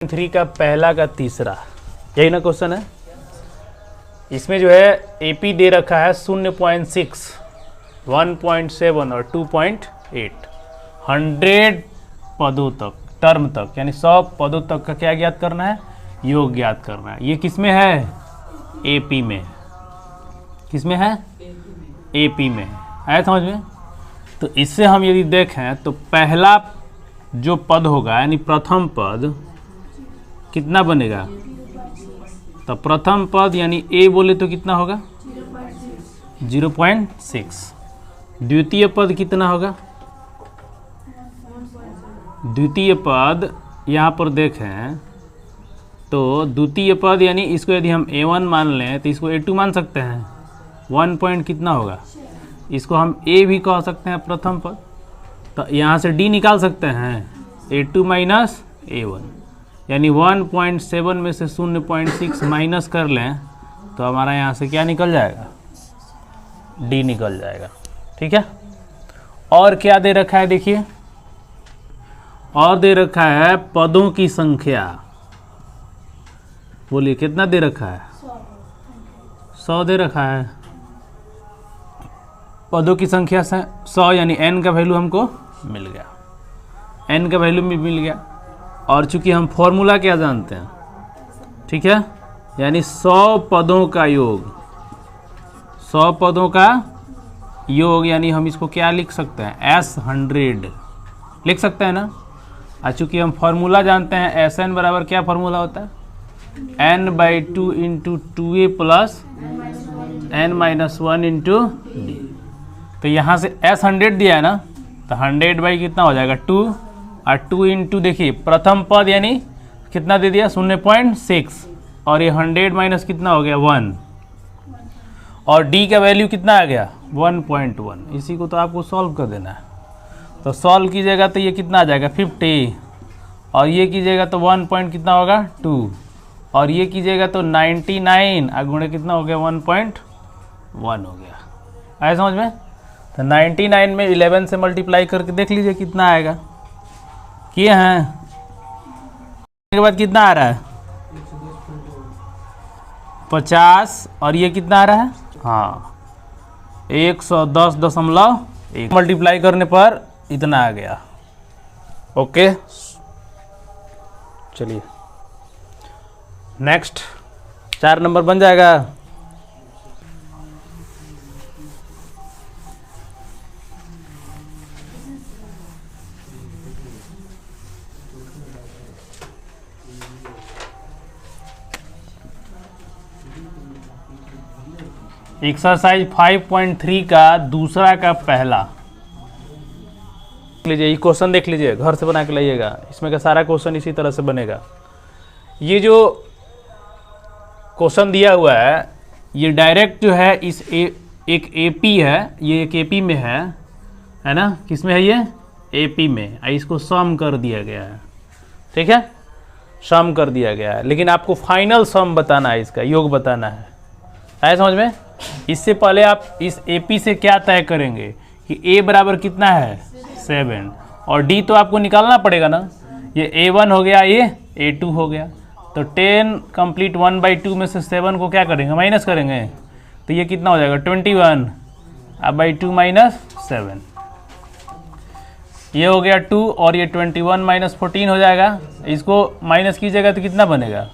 3 का पहला का तीसरा, यही ना क्वेश्चन है। इसमें जो है एपी दे रखा है 0.6, 1.7 और 2.8, 100 पदों तक, टर्म तक, यानी 100 पदों तक का क्या ज्ञात करना है, योग ज्ञात करना है। ये किस में है, एपी में। किस में है, एपी में। आया समझ में। तो इससे हम यदि देखें तो पहला जो पद होगा यानी प्रथम पद कितना बनेगा, तो प्रथम पद यानी ए बोले तो कितना होगा 0.6। द्वितीय पद कितना होगा, द्वितीय पद यहाँ पर देखें तो द्वितीय पद यानी इसको यदि हम A1 मान लें तो इसको A2 मान सकते हैं। 1 पॉइंट कितना होगा, इसको हम A भी कह सकते हैं प्रथम पद। तो यहाँ से D निकाल सकते हैं, A2 माइनस A1, यानी 1.7 में से 0.6 माइनस कर लें तो हमारा यहाँ से क्या निकल जाएगा, D निकल जाएगा। ठीक है। और क्या दे रखा है देखिए, और दे रखा है पदों की संख्या। बोलिए कितना दे रखा है, 100 दे रखा है। पदों की संख्या से 100 यानी n का वैल्यू हमको मिल गया, n का वैल्यू मिल गया। और चूंकि हम फॉर्मूला क्या जानते हैं, ठीक है, यानी 100 पदों का योग, 100 पदों का योग यानी हम इसको क्या लिख सकते हैं, S100 लिख सकते हैं ना। और चूंकि हम फॉर्मूला जानते हैं Sn बराबर क्या फॉर्मूला होता है, n/2 into 2a plus n-1 into d। तो यहाँ से S100 दिया है ना, तो 100 बाई कितना हो जाएगा 2, और 2 इंटू देखिए प्रथम पद यानी कितना दे दिया 0.6, और ये 100 माइनस कितना हो गया 1, और d का वैल्यू कितना आ गया 1.1। इसी को तो आपको सॉल्व कर देना है। तो सॉल्व कीजिएगा तो ये कितना आ जाएगा 50, और ये कीजिएगा तो 1 पॉइंट कितना होगा 2, और ये कीजिएगा तो 99 गुणे कितना हो गया 1.1 हो गया। आया समझ में। तो 99 में 11 से मल्टीप्लाई करके देख लीजिए कितना आएगा, किए हैं के बाद कितना आ रहा है 50, और ये कितना आ रहा है हाँ 110.1 मल्टीप्लाई करने पर इतना आ गया। ओके चलिए नेक्स्ट 4 नंबर बन जाएगा। एक्सरसाइज 5.3 का दूसरा का पहला लीजिए, ये क्वेश्चन देख लीजिए, घर से बना के लाइएगा। इसमें का सारा क्वेश्चन इसी तरह से बनेगा। ये जो क्वेश्चन दिया हुआ है ये डायरेक्ट जो है इस एक एपी है, ये एक एपी में है ना, किस में है ये एपी में, इसको सम कर दिया गया है। ठीक है, सम कर दिया गया है, लेकिन आपको फाइनल सम बताना है, इसका योग बताना है। आया समझ में। इससे पहले आप इस एपी से क्या तय करेंगे कि a बराबर कितना है 7, और d तो आपको निकालना पड़ेगा ना। ये a1 हो गया, ये a2 हो गया, तो 10 कंप्लीट 1/2 में से 7 को क्या करेंगे माइनस करेंगे, तो ये कितना हो जाएगा 21, अब बाई 2 माइनस 7, ये हो गया 2, और ये 21 माइनस 14 हो जाएगा। इसको माइनस कीजिएगा तो कितना बनेगा,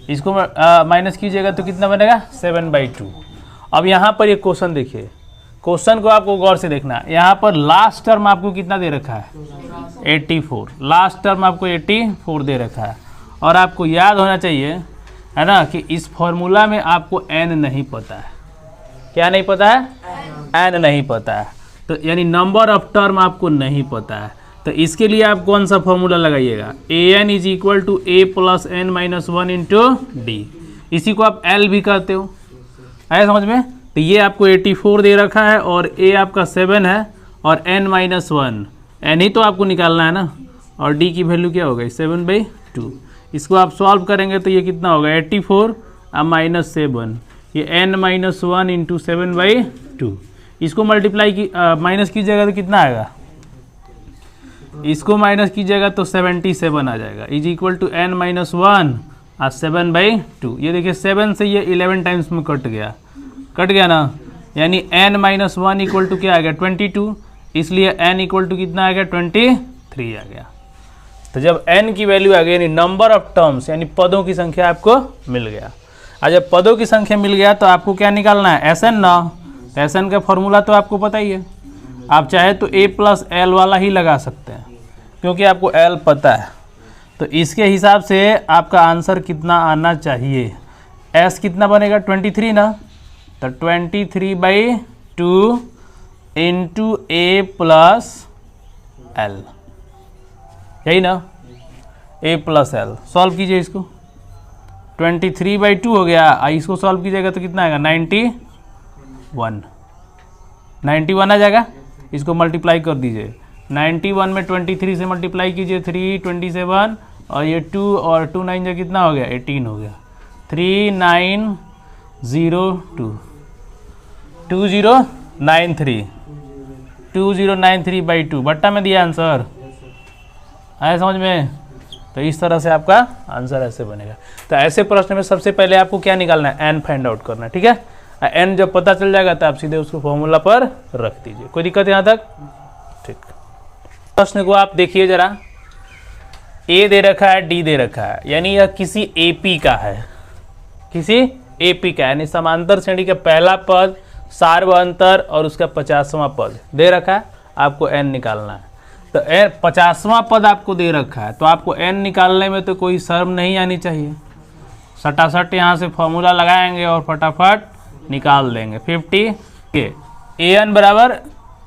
इसको माइनस कीजिएगा तो कितना बनेगा 7/2। अब यहाँ पर एक क्वेश्चन देखिए, क्वेश्चन को आपको गौर से देखना है। यहाँ पर लास्ट टर्म आपको कितना दे रखा है 84, लास्ट टर्म आपको 84 दे रखा है। और आपको याद होना चाहिए है ना कि इस फॉर्मूला में आपको n नहीं पता है। क्या नहीं पता है, n नहीं पता है, तो यानी नंबर ऑफ टर्म आपको नहीं पता है। तो इसके लिए आप कौन सा फॉर्मूला लगाइएगा, an is equal to a plus n-1 into D. इसी को आप l भी कहते हो। आया समझ में। तो ये आपको 84 दे रखा है, और a आपका 7 है, और n-1, n ही तो आपको निकालना है ना, और d की वैल्यू क्या होगा 7/2। इसको आप सॉल्व करेंगे तो ये कितना होगा 84 अब -7, ये n-1 इंटू 7/2। इसको मल्टीप्लाई की माइनस कीजिएगा तो कितना आएगा, इसको माइनस कीजिएगा तो 77 आ जाएगा, is equal to n minus 1 और 7/2। ये देखिए 7 से ये 11 टाइम्स में कट गया ना, यानी n माइनस 1 इक्वल टू क्या आ गया 22, इसलिए n इक्वल टू कितना आ गया 23 आ गया। तो जब n की वैल्यू आ गई यानी नंबर ऑफ टर्म्स यानी पदों की संख्या आपको मिल गया। और जब पदों की संख्या मिल गया तो आपको क्या निकालना है Sn ना, Sn का फॉर्मूला तो आपको पता ही है, आप चाहे तो a प्लस एल वाला ही लगा सकते हैं क्योंकि आपको l पता है। तो इसके हिसाब से आपका आंसर कितना आना चाहिए, s कितना बनेगा 23 ना, तो 23/2 इंटू a प्लस एल, यही ना, a प्लस एल। सॉल्व कीजिए इसको, 23/2 हो गया, इसको सॉल्व कीजिएगा तो कितना आएगा 91 आ जाएगा। इसको मल्टीप्लाई कर दीजिए, 91 में 23 से मल्टीप्लाई कीजिए 3 27 और ये 2 और 2 9 जो कितना हो गया 18 हो गया, 2093 बट्टा में दिया आंसर, आया समझ में। तो इस तरह से आपका आंसर ऐसे बनेगा। तो ऐसे प्रश्न में सबसे पहले आपको क्या निकालना है, एन फाइंड आउट करना है, ठीक है। एन जब पता चल जाएगा तो आप सीधे उसको फॉर्मूला पर रख दीजिए। कोई दिक्कत यहाँ तक, ठीक। प्रश्न को आप देखिए जरा, ए दे रखा है, डी दे रखा है, यानी यह किसी एपी का है, किसी एपी का, यानी समांतर श्रेणी का पहला पद, सार्वअंतर और उसका 50वां पद दे रखा है, आपको एन निकालना है। तो 50वां पद आपको दे रखा है तो आपको एन निकालने में तो कोई शर्म नहीं आनी चाहिए, सटासट यहाँ से फॉर्मूला लगाएंगे और फटाफट निकाल देंगे। 50 ए एन बराबर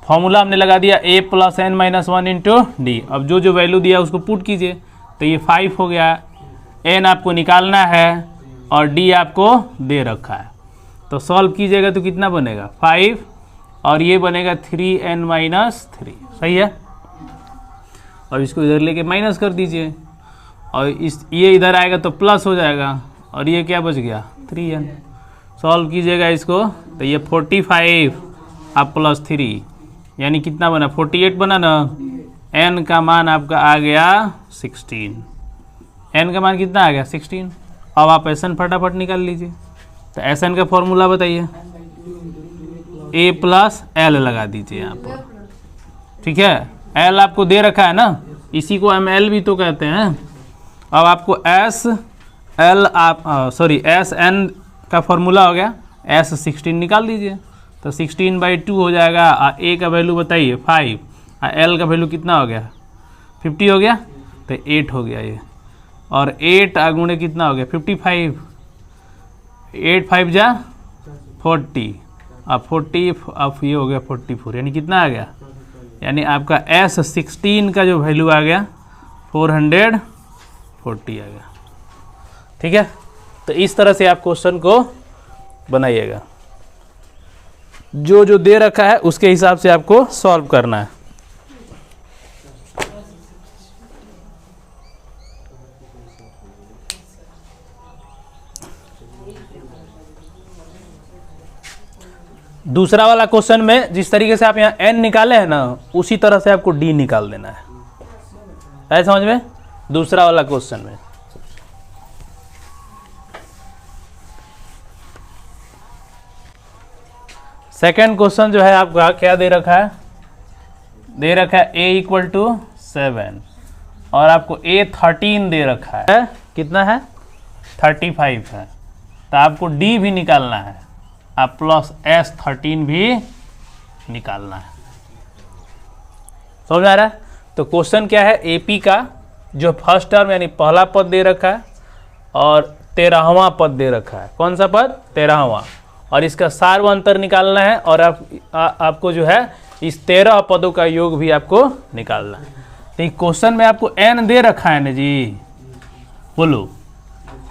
फॉर्मूला हमने लगा दिया a plus n minus 1 into D. अब जो वैल्यू दिया उसको पुट कीजिए, तो ये 5 हो गया, n आपको निकालना है और d आपको दे रखा है, तो सॉल्व कीजिएगा तो कितना बनेगा 5 और ये बनेगा 3n माइनस 3, सही है। और इसको इधर लेके माइनस कर दीजिए और ये इधर आएगा तो प्लस हो जाएगा और ये क्या बच गया 3n। सॉल्व कीजिएगा इसको तो ये 45 आप प्लस 3 यानी कितना बना 48 बना ना। n का मान आपका आ गया 16, n का मान कितना आ गया 16। अब आप Sn फटाफट निकाल लीजिए, तो Sn का फॉर्मूला बताइए, a प्लस एल लगा दीजिए यहाँ पर, ठीक है। l आपको दे रखा है ना, इसी को हम l भी तो कहते हैं। अब आपको Sn का फॉर्मूला हो गया, S16 निकाल दीजिए, तो 16/2 हो जाएगा। a का वैल्यू बताइए 5 और l का वैल्यू कितना हो गया 50 हो गया, तो 8 हो गया ये, और 8 गुणे कितना हो गया 55, 8 5 जा 40, अब 40 अब ये हो गया 44, यानी कितना आ गया, यानी आपका S16 का जो वैल्यू आ गया 440 आ गया, ठीक है। तो इस तरह से आप क्वेश्चन को बनाइएगा, जो दे रखा है उसके हिसाब से आपको सॉल्व करना है। दूसरा वाला क्वेश्चन में जिस तरीके से आप यहाँ n निकाले हैं ना, उसी तरह से आपको d निकाल देना है, ऐसा समझ में। दूसरा वाला क्वेश्चन में सेकेंड क्वेश्चन जो है आपका क्या दे रखा है, दे रखा है a इक्वल टू 7 और आपको a13 दे रखा है, कितना है 35 है, तो आपको d भी निकालना है, आप प्लस S13 भी निकालना है, समझ आ रहा है। तो क्वेश्चन क्या है, AP का जो फर्स्ट टर्म यानी पहला पद दे रखा है और 13वां पद दे रखा है, कौन सा पद 13वां, और इसका सार्वअंतर निकालना है और आपको जो है इस 13 पदों का योग भी आपको निकालना है। तो क्वेश्चन में आपको n दे रखा है ना जी, बोलो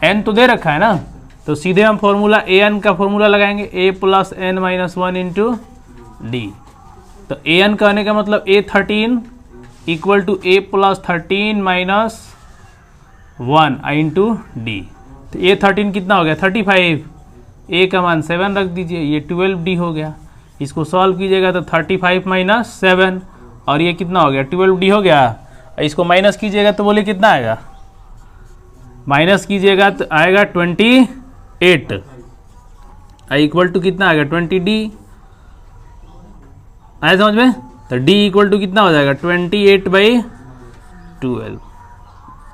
n तो दे रखा है ना, तो सीधे हम फॉर्मूला an का फॉर्मूला लगाएंगे, a plus n minus 1 into D. तो an कहने का मतलब a13 equal to a plus 13 minus 1 into D. तो a13 कितना हो गया 35, a का मान 7 रख दीजिए, ये 12d हो गया। इसको सॉल्व कीजिएगा तो 35 माइनस 7 और ये कितना हो गया 12d हो गया, इसको माइनस कीजिएगा तो बोलिए कितना आएगा, माइनस कीजिएगा तो आएगा 28 इक्वल टू कितना आएगा 20D। आया समझ में? तो D इक्वल टू कितना हो जाएगा 28/12।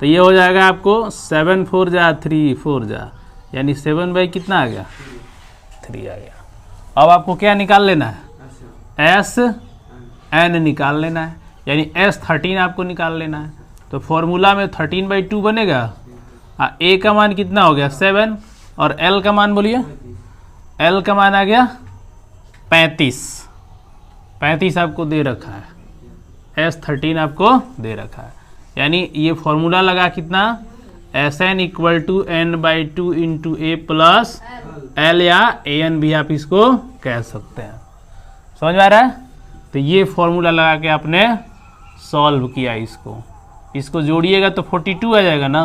तो ये हो जाएगा आपको 7 4 जा 3 4 जा, यानी 7 बाई कितना आ गया 3 आ गया। अब आपको क्या निकाल लेना है, SN निकाल लेना है, यानी S13 आपको निकाल लेना है। तो फॉर्मूला में 13/2 बनेगा। A का मान कितना हो गया 7 और L का मान बोलिए, L का मान आ गया 35 आपको दे रखा है, S13 आपको दे रखा है। यानी ये फॉर्मूला लगा कितना, Sn equal to n/2 into A plus L या An भी आप इसको कह सकते हैं। समझ में आ रहा है? तो ये फॉर्मूला लगा के आपने सॉल्व किया इसको जोड़िएगा तो 42 आ जाएगा ना,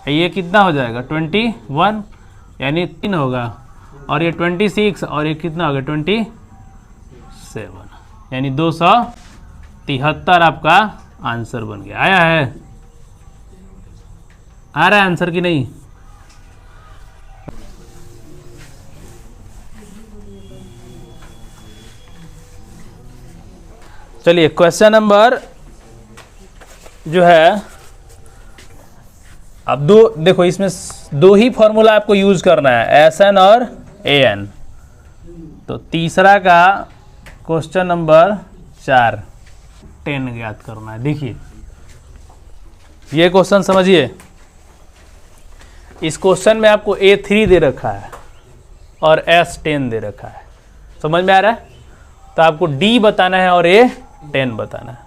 ये कितना हो जाएगा 21, यानी 3 होगा, और ये 26 और ये कितना होगा 27, यानी 273 आपका आंसर बन गया। आया है, आ रहा है आंसर कि नहीं? चलिए क्वेश्चन नंबर जो है, अब देखो इसमें 2 ही फॉर्मूला आपको यूज करना है, Sn और An। तो तीसरा का क्वेश्चन नंबर 4 10 ज्ञात करना है। देखिए ये क्वेश्चन समझिए, इस क्वेश्चन में आपको A3 दे रखा है और S10 दे रखा है। समझ में आ रहा है? तो आपको D बताना है और A10 बताना है।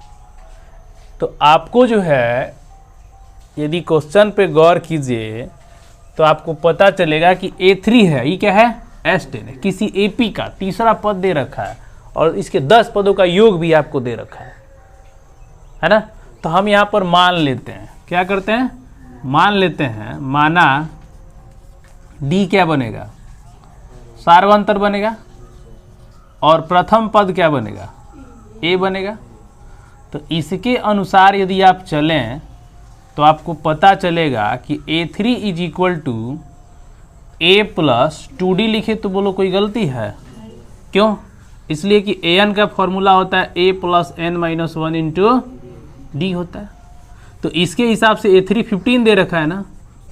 तो आपको जो है, यदि क्वेश्चन पे गौर कीजिए तो आपको पता चलेगा कि A3 है, ये क्या है S10 है, किसी AP का तीसरा पद दे रखा है और इसके 10 पदों का योग भी आपको दे रखा है ना। तो हम यहाँ पर मान लेते हैं, क्या करते हैं, मान लेते हैं, माना D क्या बनेगा, सार्वंतर बनेगा, और प्रथम पद क्या बनेगा, A बनेगा। तो इसके अनुसार यदि आप चलें तो आपको पता चलेगा कि A3 is equal to A plus 2D लिखे तो बोलो कोई गलती है? क्यों? इसलिए कि An का फॉर्मूला होता है A plus n-1 into D होता है। तो इसके हिसाब से A3 15 दे रखा है ना,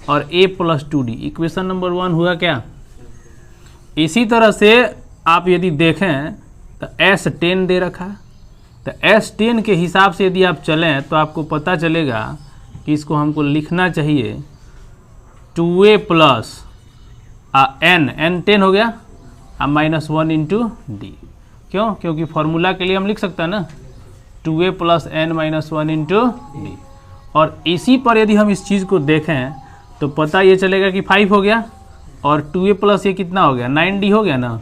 और A plus 2D, equation number 1 हुआ क्या। इसी तरह से आप यदि देखें तो S10 दे रखा है, तो S10 के हिसाब से यदि आप चलें तो आपको पता चलेगा कि इसको हमको लिखना चाहिए 2A प्लस n 10 हो गया, -1 इंटू D। क्यों? क्योंकि फॉर्मूला के लिए हम लिख सकते हैं ना 2A plus n-1 into D। और इसी पर यदि हम इस चीज़ को देखें तो पता ये चलेगा कि 5 हो गया, और 2A प्लस ये कितना हो गया 9D हो गया ना।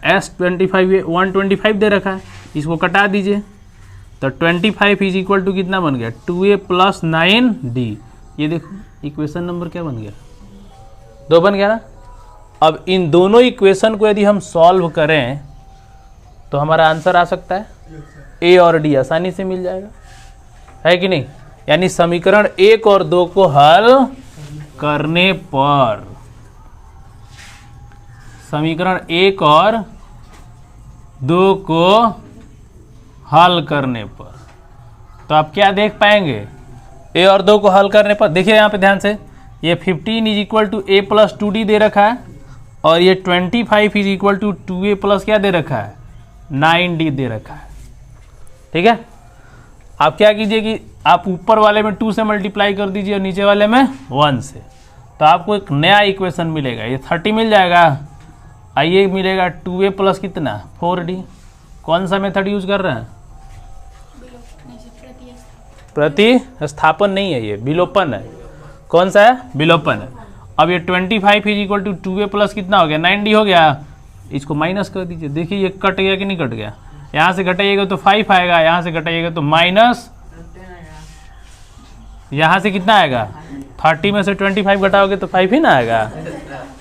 S25 125 दे रखा है, इसको कटा दीजिए तो 25 इज इक्वल टू कितना बन गया 2A प्लस 9D। ये देखो इक्वेशन नंबर क्या बन गया 2 बन गया ना। अब इन दोनों इक्वेशन को यदि हम सॉल्व करें तो हमारा आंसर आ सकता है A और D, आसानी से मिल जाएगा, है कि नहीं। यानी समीकरण 1 और 2 को हल करने पर, समीकरण 1 और 2 को हल करने पर, तो आप क्या देख पाएंगे, A और 2 को हल करने पर देखिए यहाँ पे ध्यान से, ये 15 is equal to A plus 2D दे रखा है, और ये 25 is equal to 2A plus क्या दे रखा है 9D दे रखा है। ठीक है, आप क्या कीजिए कि आप ऊपर वाले में 2 से मल्टीप्लाई कर दीजिए और नीचे वाले में 1 से, तो आपको एक नया इक्वेशन मिलेगा, ये 30 मिल जाएगा। आइए मिलेगा 2A प्लस कितना 4D। कौन सा मेथड यूज कर रहे हैं, प्रतिस्थापन नहीं है, ये विलोपन है। कौन सा है, विलोपन है। अब ये 25 is equal to 2A plus कितना हो गया 9D हो गया, इसको माइनस कर दीजिए। देखिए ये कट गया कि नहीं कट गया, यहाँ से घटाइएगा तो 5 आएगा, यहाँ से घटाइएगा तो माइनस, यहाँ से कितना आएगा 30 में से 25 घटाओगे तो 5 ही ना आएगा,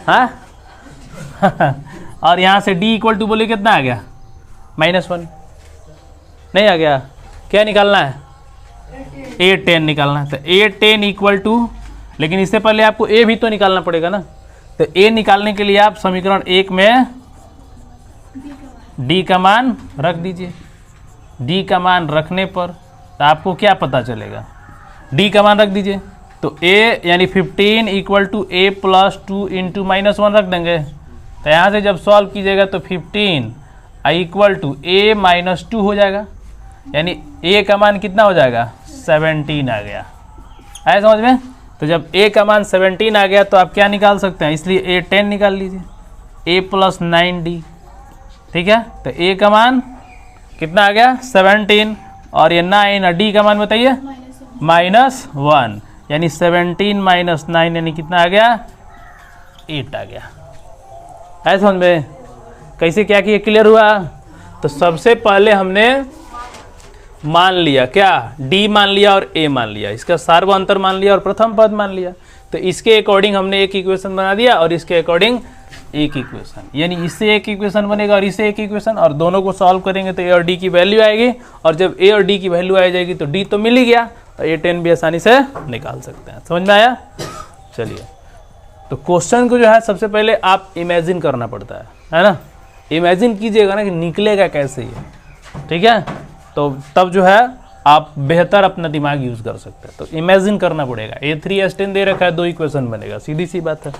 हाँ और यहाँ से D इक्वल टू बोले कितना आ गया -1, नहीं आ गया। क्या निकालना है, A10 निकालना है। तो A10 इक्वल टू, लेकिन इससे पहले आपको A भी तो निकालना पड़ेगा ना। तो A निकालने के लिए आप समीकरण 1 में D का मान रख दीजिए। D का मान रखने पर तो आपको क्या पता चलेगा, D का मान रख दीजिए। तो A यानी 15 equal to A plus 2 into -1 रख देंगे। तो यहाँ से जब सॉल्व कीजिएगा तो 15 इक्वल टू A माइनस 2 हो जाएगा, यानी A का मान कितना हो जाएगा, 17 आ गया। आया समझ में। तो जब A का मान 17 आ गया तो आप क्या निकाल सकते हैं, इसलिए A10 निकाल लीजिए, A प्लस 9D। ठीक है, तो A का मान कितना आ गया, 17, और ये 9 और D का मान बताइए, -1, यानी 17 माइनस 9 यानी कितना आ गया, 8 आ गया। है समझ में। कैसे क्या किया, क्लियर हुआ। तो सबसे पहले हमने मान लिया क्या, D मान लिया और A मान लिया, इसका सार्वअंतर मान लिया और प्रथम पद मान लिया। तो इसके अकॉर्डिंग हमने एक इक्वेशन बना दिया और इसके अकॉर्डिंग एक इक्वेशन, यानी इससे एक इक्वेशन बनेगा और इससे एक इक्वेशन, और दोनों को सॉल्व करेंगे तो A और D की वैल्यू आएगी, और जब A और D की वैल्यू आ जाएगी तो D तो मिल ही गया, तो A10 भी आसानी से निकाल सकते हैं। समझ में आया। चलिए, तो क्वेश्चन को जो है सबसे पहले आप इमेजिन करना पड़ता है ना। इमेजिन कीजिएगा ना कि निकलेगा कैसे ये, ठीक है। तो तब जो है आप बेहतर अपना दिमाग यूज़ कर सकते हैं। तो इमेजिन करना पड़ेगा। A3 S10 दे रखा है, 2 इक्वेशन बनेगा, सीधी सी बात है।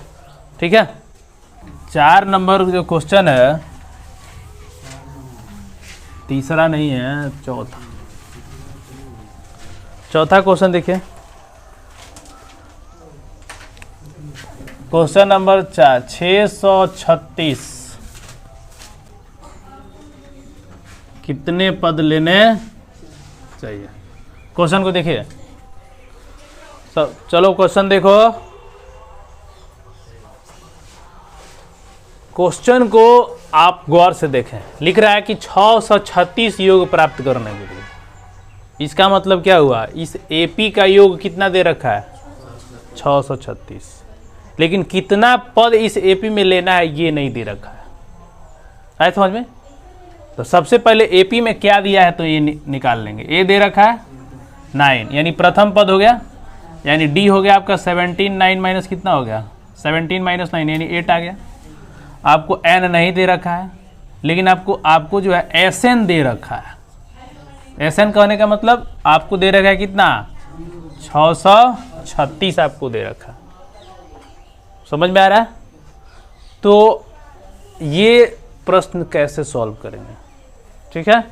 ठीक है। 4 नंबर जो क्वेश्चन है, तीसरा नहीं है, चौथा क्वेश्चन देखिए। क्वेश्चन नंबर 4, 636 कितने पद लेने चाहिए। क्वेश्चन को देखिए सब। चलो क्वेश्चन देखो। क्वेश्चन को आप गौर से देखें। लिख रहा है कि 636 योग प्राप्त करने के लिए। इसका मतलब क्या हुआ, इस AP का योग कितना दे रखा है, 636, लेकिन कितना पद इस AP में लेना है ये नहीं दे रखा है। आए समझ में। तो सबसे पहले AP में क्या दिया है तो ये निकाल लेंगे। A दे रखा है 9, यानी प्रथम पद हो गया, यानी D हो गया आपका 17, 9 माइनस कितना हो गया, 17 माइनस 9 यानी 8 आ गया। आपको N नहीं दे रखा है, लेकिन आपको जो है SN दे रखा है। SN कहने का मतलब आपको दे रखा है कितना, 636 आपको दे रखा है। समझ में आ रहा है। तो ये प्रश्न कैसे सॉल्व करेंगे, ठीक है।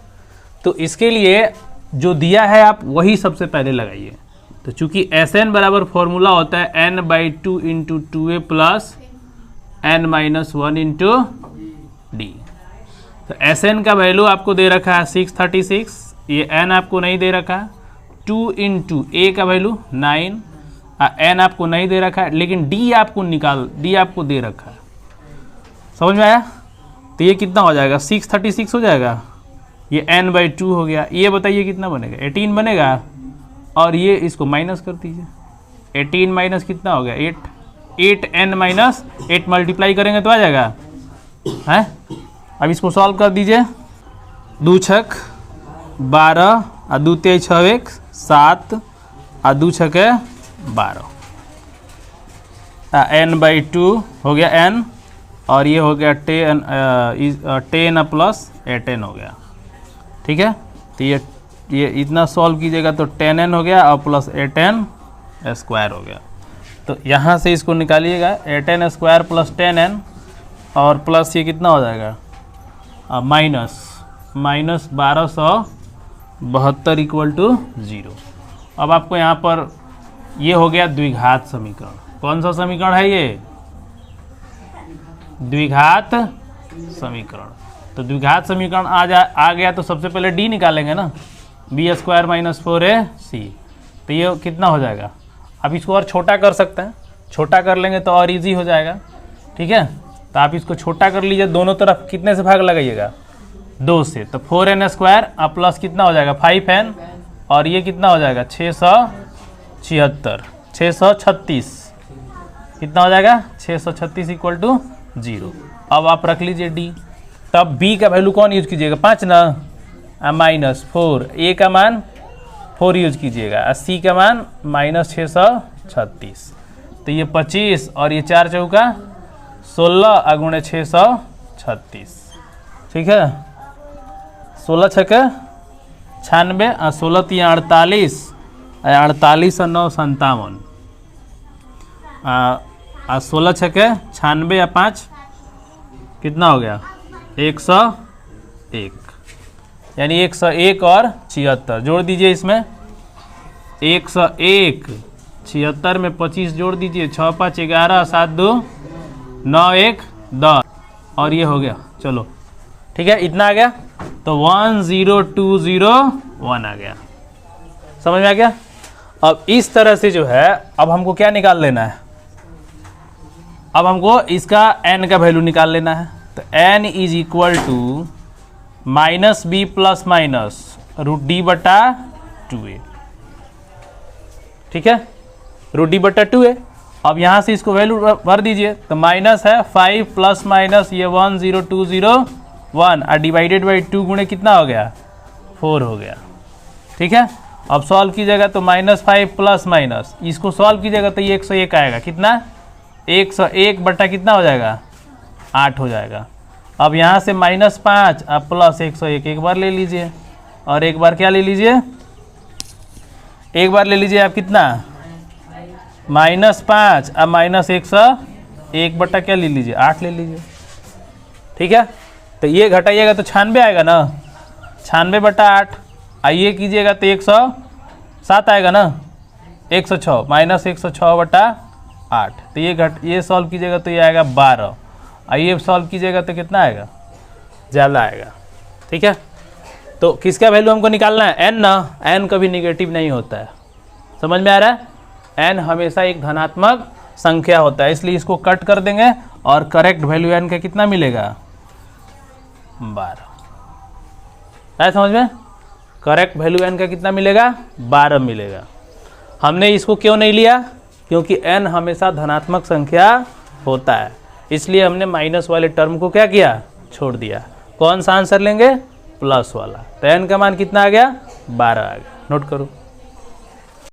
तो इसके लिए जो दिया है आप वही सबसे पहले लगाइए। तो चूंकि SN बराबर फॉर्मूला होता है n/2 into 2A plus n-1 into D। तो SN का वैल्यू आपको दे रखा है 636, ये n आपको नहीं दे रखा है। 2 इंटू A का वैल्यू 9, n आपको नहीं दे रखा है, लेकिन D आपको दे रखा है। समझ में आया। तो ये कितना हो जाएगा, 636 हो जाएगा, ये n/2 हो गया। ये बताइए कितना बनेगा, 18 बनेगा, और ये इसको माइनस कर दीजिए। 18 माइनस कितना हो गया, 8n माइनस 8 मल्टीप्लाई करेंगे तो आ जाएगा है। अब इसको सॉल्व कर दीजिए। 2 छक 12 और 2 तेज 6 1 7 और 2 छक 12, n/2 हो गया n, और ये हो गया 10 प्लस 18 हो गया। ठीक है। तो ये इतना सॉल्व कीजिएगा तो 10n हो गया और प्लस 18 स्क्वायर हो गया। तो यहाँ से इसको निकालिएगा, 18 स्क्वायर प्लस 10n और प्लस ये कितना हो जाएगा, माइनस 1272 इक्वल टू 0। अब आपको यहाँ पर ये हो गया द्विघात समीकरण। कौन सा समीकरण है ये, द्विघात समीकरण। तो द्विघात समीकरण आ गया तो सबसे पहले D निकालेंगे ना, b² - 4ac। तो ये कितना हो जाएगा। अब इसको और छोटा कर सकते हैं, छोटा कर लेंगे तो और इजी हो जाएगा। ठीक है। तो आप इसको छोटा कर लीजिए, दोनों तरफ कितने से भाग लगाइएगा, 2 से। तो 4n स्क्वायर अब प्लस कितना हो जाएगा 5n, और ये कितना हो जाएगा 636 कितना हो जाएगा 636 इक्वल टू 0। अब आप रख लीजिए D। तब B का वैल्यू कौन यूज कीजिएगा, 5 ना, -4। A का मान 4 यूज कीजिएगा। 80 का मान -636, तो ये 25 और ये 4 चौका 16 × 636, ठीक है। 16 छक्के 96 और 16 3 48, 48 और 9 57, 16 छक्के 96 या 5 कितना हो गया 101, यानी 101 और 76 जोड़ दीजिए इसमें। 101 76 में 25 जोड़ दीजिए, 6 5 11 7 2 9 1 10 और ये हो गया। चलो ठीक है, इतना आ गया, तो 10201 आ गया। समझ में आ गया। अब इस तरह से जो है, अब हमको क्या निकाल लेना है, अब हमको इसका n का वैल्यू निकाल लेना है। तो n is equal to -b plus minus √d/2a, ठीक है, √d/2a। अब यहाँ से इसको वैल्यू भर दीजिए, तो माइनस है 5 प्लस माइनस ये 10201 और डिवाइडेड बाई 2 गुणे कितना हो गया 4 हो गया, ठीक है। अब सॉल्व कीजिएगा तो -5 प्लस माइनस इसको सॉल्व कीजिएगा तो ये 101 आएगा, कितना 101 बटा कितना हो जाएगा 8 हो जाएगा। अब यहाँ से -5 अब प्लस 101 एक बार ले लीजिए, और एक बार क्या ले लीजिए, एक बार ले लीजिए आप कितना -5 अब -101 बटा क्या ले लीजिए 8 ले लीजिए, ठीक है। तो ये घटाइएगा तो 96 आएगा ना, 96 बटा 8 आइए कीजिएगा तो 107 आएगा ना, 106 -106 बटा 8, तो ये सॉल्व कीजिएगा तो ये आएगा 12, आइए सॉल्व कीजिएगा तो कितना आएगा ज़्यादा आएगा, ठीक है। तो किसका वैल्यू हमको निकालना है n ना, n कभी निगेटिव नहीं होता है, समझ में आ रहा है। n हमेशा एक धनात्मक संख्या होता है, इसलिए इसको कट कर देंगे और करेक्ट वैल्यू n का कितना मिलेगा 12। आया समझ में, करेक्ट वैल्यू n का कितना मिलेगा 12 मिलेगा। हमने इसको क्यों नहीं लिया, क्योंकि n हमेशा धनात्मक संख्या होता है, इसलिए हमने माइनस वाले टर्म को क्या किया छोड़ दिया। कौन सा आंसर लेंगे प्लस वाला, तो n का मान कितना आ गया 12 आ गया, नोट करो।